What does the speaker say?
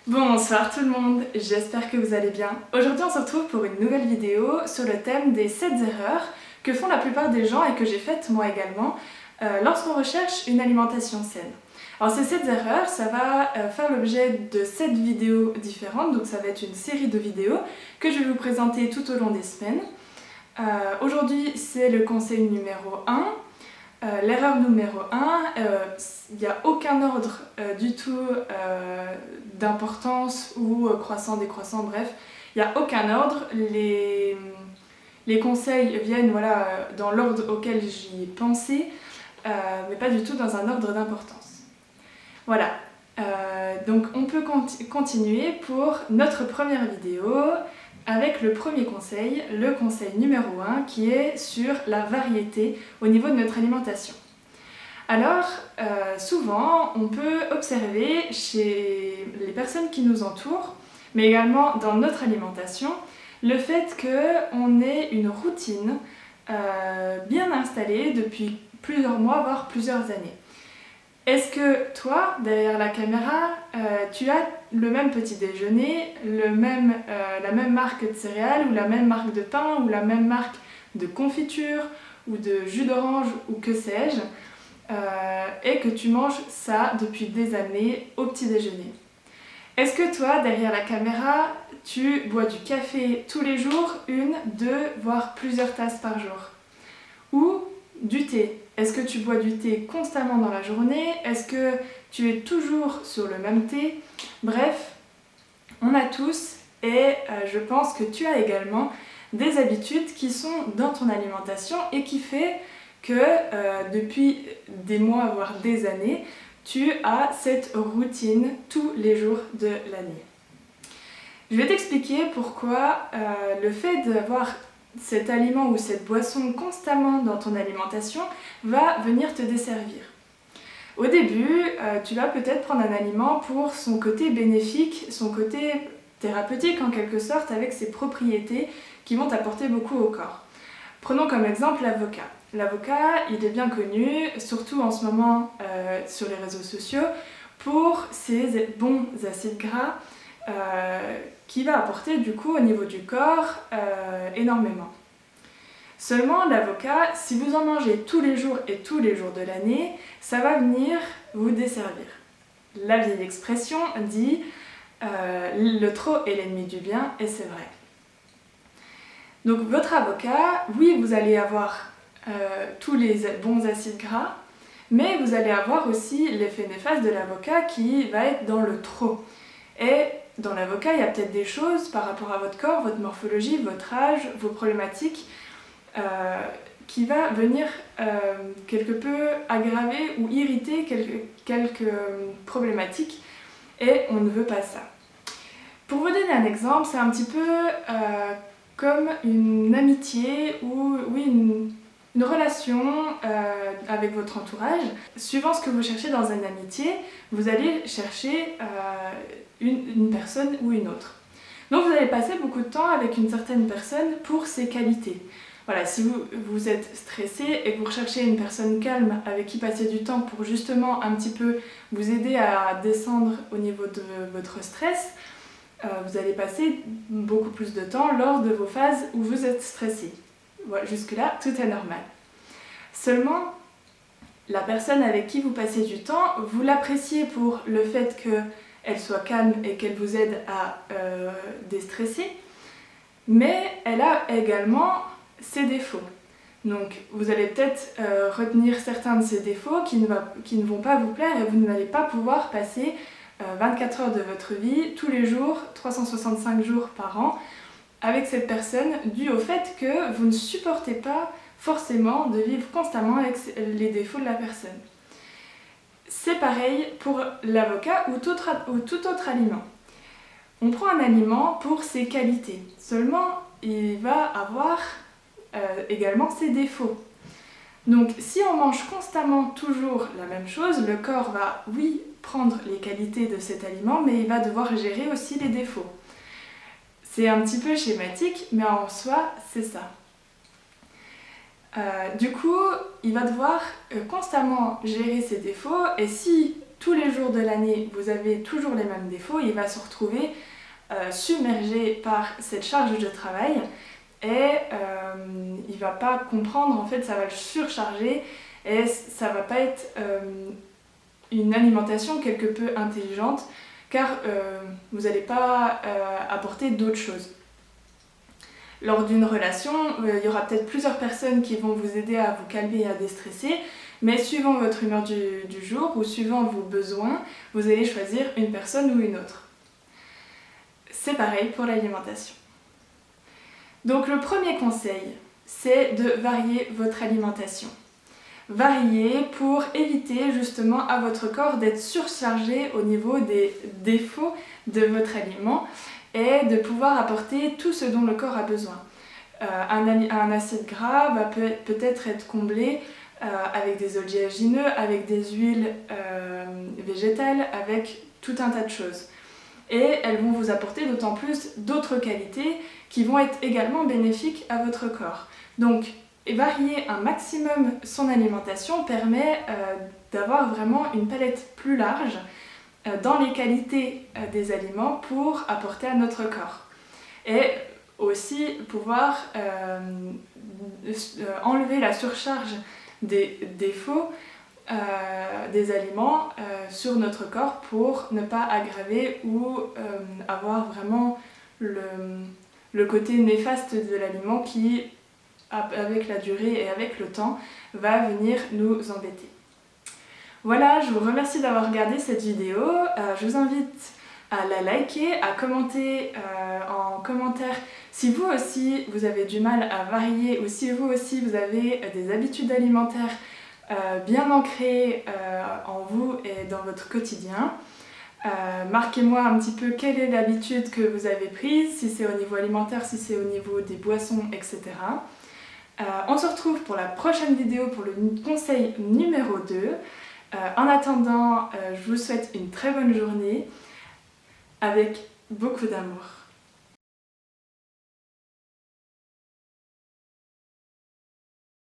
Bonsoir tout le monde, j'espère que vous allez bien. Aujourd'hui on se retrouve pour une nouvelle vidéo sur le thème des 7 erreurs que font la plupart des gens et que j'ai faites moi également lorsqu'on recherche une alimentation saine. Alors ces 7 erreurs, ça va faire l'objet de 7 vidéos différentes, donc ça va être une série de vidéos que je vais vous présenter tout au long des semaines. Aujourd'hui c'est le conseil numéro 1. L'erreur numéro 1, il n'y a aucun ordre du tout d'importance ou croissant, décroissant, bref, il n'y a aucun ordre. Les conseils viennent dans l'ordre auquel j'y ai pensé, mais pas du tout dans un ordre d'importance. Voilà, donc on peut continuer pour notre première vidéo avec le premier conseil, le conseil numéro 1 qui est sur la variété au niveau de notre alimentation. Alors, souvent, on peut observer chez les personnes qui nous entourent, mais également dans notre alimentation, le fait qu'on ait une routine bien installée depuis plusieurs mois, voire plusieurs années. Est-ce que toi, derrière la caméra, tu as le même petit déjeuner, la même marque de céréales, ou la même marque de pain, ou la même marque de confiture, ou de jus d'orange, ou que sais-je, et que tu manges ça depuis des années au petit déjeuner? Est-ce que toi, derrière la caméra, tu bois du café tous les jours, une, deux, voire plusieurs tasses par jour? Ou du thé? Est-ce que tu bois du thé constamment dans la journée? Est-ce que tu es toujours sur le même thé? Bref, on a tous, et je pense que tu as également des habitudes qui sont dans ton alimentation et qui fait que depuis des mois, voire des années, tu as cette routine tous les jours de l'année. Je vais t'expliquer pourquoi le fait d'avoir cet aliment ou cette boisson constamment dans ton alimentation va venir te desservir. Au début, tu vas peut-être prendre un aliment pour son côté bénéfique, son côté thérapeutique en quelque sorte, avec ses propriétés qui vont t'apporter beaucoup au corps. Prenons comme exemple l'avocat. L'avocat, il est bien connu, surtout en ce moment sur les réseaux sociaux, pour ses bons acides gras qui va apporter du coup au niveau du corps énormément. Seulement l'avocat, si vous en mangez tous les jours et tous les jours de l'année, ça va venir vous desservir. La vieille expression dit le trop est l'ennemi du bien, et c'est vrai. Donc votre avocat, oui, vous allez avoir tous les bons acides gras, mais vous allez avoir aussi l'effet néfaste de l'avocat qui va être dans le trop. Et dans l'avocat, il y a peut-être des choses par rapport à votre corps, votre morphologie, votre âge, vos problématiques, qui va venir quelque peu aggraver ou irriter quelques problématiques, et on ne veut pas ça. Pour vous donner un exemple, c'est un petit peu comme une amitié ou une relation avec votre entourage. Suivant ce que vous cherchez dans une amitié, vous allez chercher une personne ou une autre. Donc vous allez passer beaucoup de temps avec une certaine personne pour ses qualités. Voilà, si vous êtes stressé et que vous recherchez une personne calme avec qui passer du temps pour justement un petit peu vous aider à descendre au niveau de votre stress, vous allez passer beaucoup plus de temps lors de vos phases où vous êtes stressé. Voilà, jusque-là, tout est normal. Seulement, la personne avec qui vous passez du temps, vous l'appréciez pour le fait qu'elle soit calme et qu'elle vous aide à déstresser, mais elle a également ses défauts. Donc vous allez peut-être retenir certains de ces défauts qui ne vont pas vous plaire, et vous n'allez pas pouvoir passer 24 heures de votre vie, tous les jours, 365 jours par an, avec cette personne, dû au fait que vous ne supportez pas forcément de vivre constamment avec les défauts de la personne. C'est pareil pour l'avocat ou tout autre aliment. On prend un aliment pour ses qualités, seulement il va avoir également ses défauts. Donc si on mange constamment toujours la même chose, le corps va, oui, prendre les qualités de cet aliment, mais il va devoir gérer aussi les défauts. C'est un petit peu schématique, mais en soi, c'est ça. Du coup, il va devoir constamment gérer ses défauts, et si tous les jours de l'année vous avez toujours les mêmes défauts, il va se retrouver submergé par cette charge de travail et il va pas comprendre, en fait ça va le surcharger et ça va pas être une alimentation quelque peu intelligente car vous n'allez pas apporter d'autres choses. Lors d'une relation, il y aura peut-être plusieurs personnes qui vont vous aider à vous calmer et à déstresser, mais suivant votre humeur du jour ou suivant vos besoins, vous allez choisir une personne ou une autre. C'est pareil pour l'alimentation. Donc le premier conseil, c'est de varier votre alimentation. Varier pour éviter justement à votre corps d'être surchargé au niveau des défauts de votre aliment et de pouvoir apporter tout ce dont le corps a besoin. Un acide gras va peut-être être comblé avec des oléagineux, avec des huiles végétales, avec tout un tas de choses. Et elles vont vous apporter d'autant plus d'autres qualités qui vont être également bénéfiques à votre corps. Donc, varier un maximum son alimentation permet d'avoir vraiment une palette plus large dans les qualités des aliments pour apporter à notre corps. Et aussi pouvoir enlever la surcharge des défauts des aliments sur notre corps pour ne pas aggraver ou avoir vraiment le côté néfaste de l'aliment qui, avec la durée et avec le temps, va venir nous embêter. Voilà, je vous remercie d'avoir regardé cette vidéo. Je vous invite à la liker, à commenter en commentaire si vous aussi vous avez du mal à varier ou si vous aussi vous avez des habitudes alimentaires bien ancrées en vous et dans votre quotidien. Marquez-moi un petit peu quelle est l'habitude que vous avez prise, si c'est au niveau alimentaire, si c'est au niveau des boissons, etc. On se retrouve pour la prochaine vidéo pour le conseil numéro 2. En attendant, je vous souhaite une très bonne journée avec beaucoup d'amour.